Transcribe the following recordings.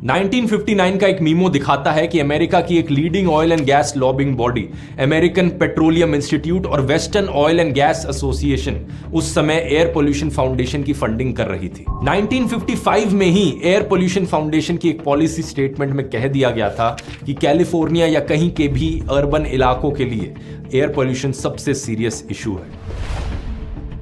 1959 का एक मीमो दिखाता है कि अमेरिका की एक leading oil and gas lobbying body American Petroleum Institute और Western Oil and Gas Association उस समय एयर पोल्यूशन फाउंडेशन की फंडिंग कर रही थी। 1955 में ही एयर पोल्यूशन फाउंडेशन की एक पॉलिसी स्टेटमेंट में कह दिया गया था कि कैलिफोर्निया या कहीं के भी अर्बन इलाकों के लिए एयर पोल्यूशन सबसे सीरियस इशू है।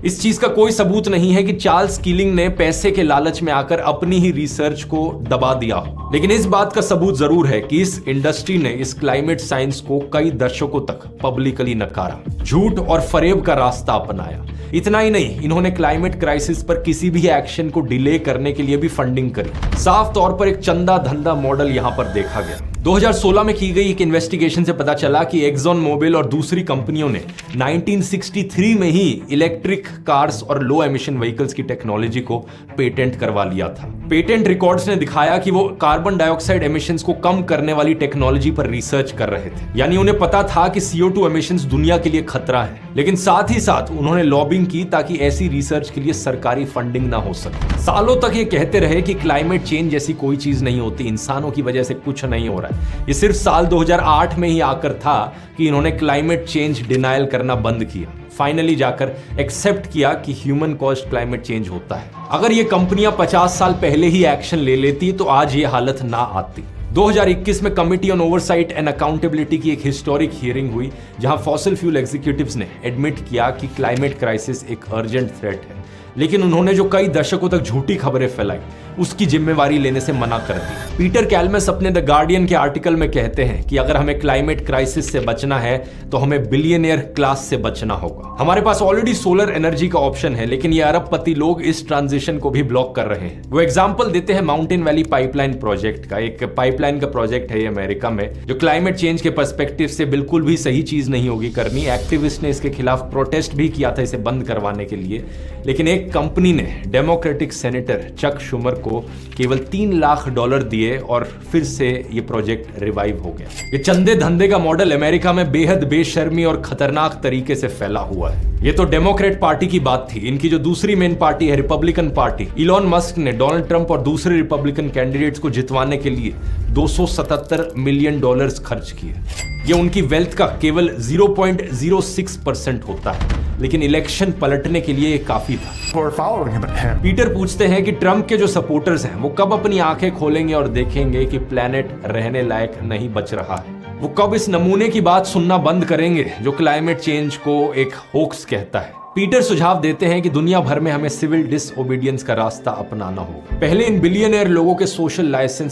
इस चीज का कोई सबूत नहीं है कि चार्ल्स कीलिंग ने पैसे के लालच में आकर अपनी ही रिसर्च को दबा दिया हो, लेकिन इस बात का सबूत जरूर है कि इस इंडस्ट्री ने इस क्लाइमेट साइंस को कई दशकों तक पब्लिकली नकारा, झूठ और फरेब का रास्ता अपनाया। इतना ही नहीं, इन्होंने क्लाइमेट क्राइसिस पर किसी भी एक्शन को डिले करने के लिए भी फंडिंग करी। साफ तौर पर एक चंदा धंधा मॉडल यहां पर देखा गया। 2016 में की गई एक इन्वेस्टिगेशन से पता चला कि एक्सॉन मोबिल और दूसरी कंपनियों ने 1963 में ही इलेक्ट्रिक कार्स और लो एमिशन व्हीकल्स की टेक्नोलॉजी को पेटेंट करवा लिया था। पेटेंट रिकॉर्ड्स ने दिखाया कि वो कार्बन डाइऑक्साइड एमिशंस को कम करने वाली टेक्नोलॉजी पर रिसर्च कर रहे थे, यानी उन्हें पता था कि CO2 एमिशंस दुनिया के लिए खतरा है, लेकिन साथ ही साथ उन्होंने लॉबिंग की ताकि ऐसी रिसर्च के लिए सरकारी फंडिंग ना हो सके। सालों तक ये कहते रहे कि क्लाइमेट चेंज जैसी कोई चीज नहीं होती, इंसानों की वजह से कुछ नहीं हो रहा है। ये सिर्फ साल 2008 में ही आकर था कि इन्होंने क्लाइमेट चेंज डिनायल करना बंद किया, फाइनली जाकर एक्सेप्ट किया कि ह्यूमन कॉज्ड क्लाइमेट चेंज होता है। अगर ये कंपनियां 50 साल पहले ही एक्शन ले लेती तो आज ये हालत ना आती। 2021 में committee on oversight and accountability की एक हिस्टोरिक हियरिंग हुई, जहां फॉसिल फ्यूल एग्जीक्यूटिव्स ने एडमिट किया कि क्लाइमेट क्राइसिस एक अर्जेंट थ्रेट है, लेकिन उन्होंने जो कई दशकों तक झूठी खबरें फैलाई उसकी जिम्मेवारी लेने से मना कर दी। पीटर कैलमस अपने द गार्डियन के आर्टिकल में कहते हैं कि अगर हमें क्लाइमेट क्राइसिस से बचना है तो हमें बिलियनियर क्लास से बचना होगा। हमारे पास ऑलरेडी सोलर एनर्जी का ऑप्शन है, लेकिन ये अरबपति लोग इस ट्रांजिशन को भी ब्लॉक कर रहे हैं। वो एग्जाम्पल देते हैं माउंटेन वैली पाइपलाइन प्रोजेक्ट का। एक पाइपलाइन का प्रोजेक्ट है ये अमेरिका में, जो क्लाइमेट चेंज के पर्सपेक्टिव से बिल्कुल भी सही चीज नहीं होगी करनी। एक्टिविस्ट ने इसके खिलाफ प्रोटेस्ट भी किया था इसे बंद करवाने के लिए, लेकिन एक कंपनी ने डेमोक्रेटिक सेनेटर चक शुमर को केवल $3 लाख दिए और फिर से ये प्रोजेक्ट रिवाइव हो गया। ये चंदे धंधे का मॉडल अमेरिका में बेहद बेशर्मी और खतरनाक तरीके से फैला हुआ है। ये तो डेमोक्रेट पार्टी की बात थी। इनकी जो दूसरी मेन पार्टी है रिपब्लिकन पार्टी, इलॉन मस्क ने डोनाल्ड ट्रंप और दूसरे रिपब्लिकन कैंडिडेट्स को जितवाने के लिए $277 मिलियन खर्च किए। ये उनकी वेल्थ का केवल 0.06% होता है, लेकिन इलेक्शन पलटने के लिए ये काफी था। पीटर पूछते हैं कि ट्रंप के जो सपोर्टर्स हैं वो कब अपनी आंखें खोलेंगे और देखेंगे कि प्लेनेट रहने लायक नहीं बच रहा है। वो कब इस नमूने की बात सुनना बंद करेंगे जो क्लाइमेट चेंज को एक होक्स कहता है। पीटर सुझाव देते हैं कि दुनिया भर में हमें सिविल डिसओबीडियंस का रास्ता अपनाना होगा। पहले इन बिलियनियर लोगों के सोशल लाइसेंस